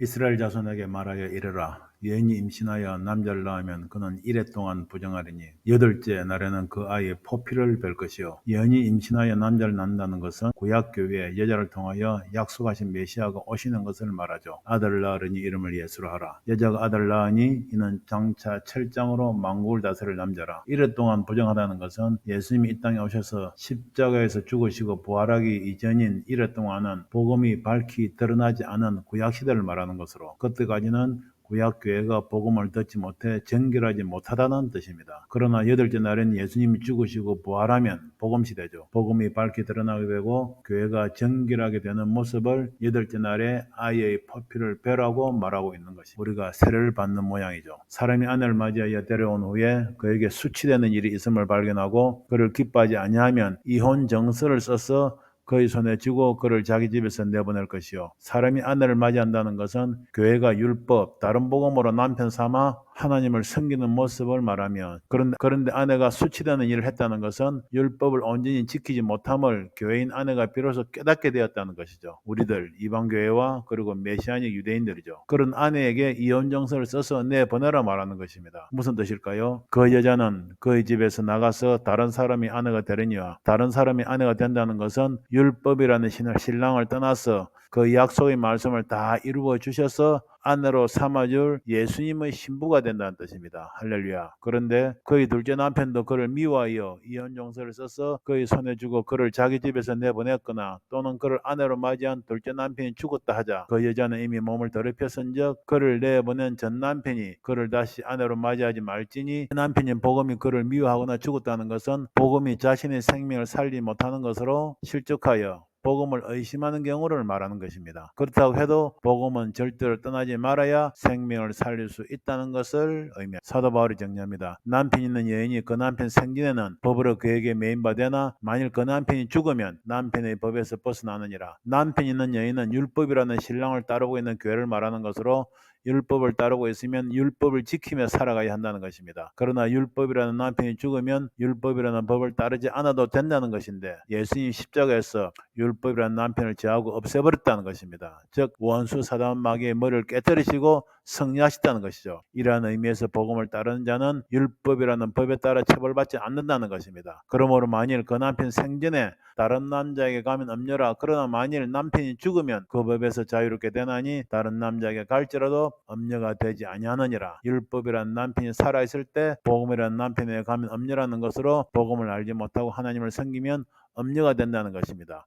이스라엘 자손에게 말하여 이르라. 여인이 임신하여 남자를 낳으면 그는 이레 동안 부정하리니 여덟째 날에는 그 아이의 포피를 뺄 것이요. 여인이 임신하여 남자를 낳는다는 것은 구약교회에 여자를 통하여 약속하신 메시아가 오시는 것을 말하죠. 아들을 낳으니 이름을 예수로 하라. 여자가 아들을 낳으니 이는 장차 철장으로 만국을 다스릴 남자라. 이레 동안 부정하다는 것은 예수님이 이 땅에 오셔서 십자가에서 죽으시고 부활하기 이전인 이레 동안은 복음이 밝히 드러나지 않은 구약시대를 말하는 것으로, 그때까지는 구약교회가 복음을 듣지 못해 정결하지 못하다는 뜻입니다. 그러나 여덟째 날엔 예수님이 죽으시고 부활하면 복음시대죠. 복음이 밝게 드러나게 되고 교회가 정결하게 되는 모습을 여덟째 날에 아이의 포피를 베라고 말하고 있는 것입니다. 우리가 세례를 받는 모양이죠. 사람이 아내를 맞이하여 데려온 후에 그에게 수치되는 일이 있음을 발견하고 그를 기뻐하지 아니하면 이혼 정서를 써서 그의 손에 쥐고 그를 자기 집에서 내보낼 것이요. 사람이 아내를 맞이한다는 것은 교회가 율법, 다른 복음으로 남편 삼아 하나님을 섬기는 모습을 말하며, 그런데 아내가 수치되는 일을 했다는 것은 율법을 온전히 지키지 못함을 교회인 아내가 비로소 깨닫게 되었다는 것이죠. 우리들 이방교회와 그리고 메시아닉 유대인들이죠. 그런 아내에게 이혼 정서를 써서 내보내라 말하는 것입니다. 무슨 뜻일까요? 그 여자는 그의 집에서 나가서 다른 사람이 아내가 되려니와 다른 사람이 아내가 된다는 것은 율법이라는 신랑을 떠나서 그 약속의 말씀을 다 이루어 주셔서 아내로 삼아줄 예수님의 신부가 된다는 뜻입니다. 할렐루야. 그런데 그의 둘째 남편도 그를 미워하여 이혼 정서를 써서 그의 손에 주고 그를 자기 집에서 내보냈거나, 또는 그를 아내로 맞이한 둘째 남편이 죽었다 하자 그 여자는 이미 몸을 더럽혔은즉 그를 내보낸 전 남편이 그를 다시 아내로 맞이하지 말지니, 그 남편이 복음이 그를 미워하거나 죽었다는 것은 복음이 자신의 생명을 살리지 못하는 것으로 실족하여 복음을 의심하는 경우를 말하는 것입니다. 그렇다고 해도 복음은 절대로 떠나지 말아야 생명을 살릴 수 있다는 것을 의미합니다. 사도 바울이 정리합니다. 남편 있는 여인이 그 남편 생전에는 법으로 그에게 매인바되나 만일 그 남편이 죽으면 남편의 법에서 벗어나느니라. 남편 있는 여인은 율법이라는 신랑을 따르고 있는 교회를 말하는 것으로, 율법을 따르고 있으면 율법을 지키며 살아가야 한다는 것입니다. 그러나 율법이라는 남편이 죽으면 율법이라는 법을 따르지 않아도 된다는 것인데, 예수님 십자가에서 율법이라는 남편을 제하고 없애버렸다는 것입니다. 즉 원수 사단 마귀의 머리를 깨뜨리시고 승리하셨다는 것이죠. 이러한 의미에서 복음을 따르는 자는 율법이라는 법에 따라 처벌받지 않는다는 것입니다. 그러므로 만일 그 남편 생전에 다른 남자에게 가면 엄려라. 그러나 만일 남편이 죽으면 그 법에서 자유롭게 되나니 다른 남자에게 갈지라도 엄려가 되지 아니하느니라. 율법이라는 남편이 살아있을 때 복음이라는 남편에게 가면 엄려라는 것으로 복음을 알지 못하고 하나님을 섬기면 엄려가 된다는 것입니다.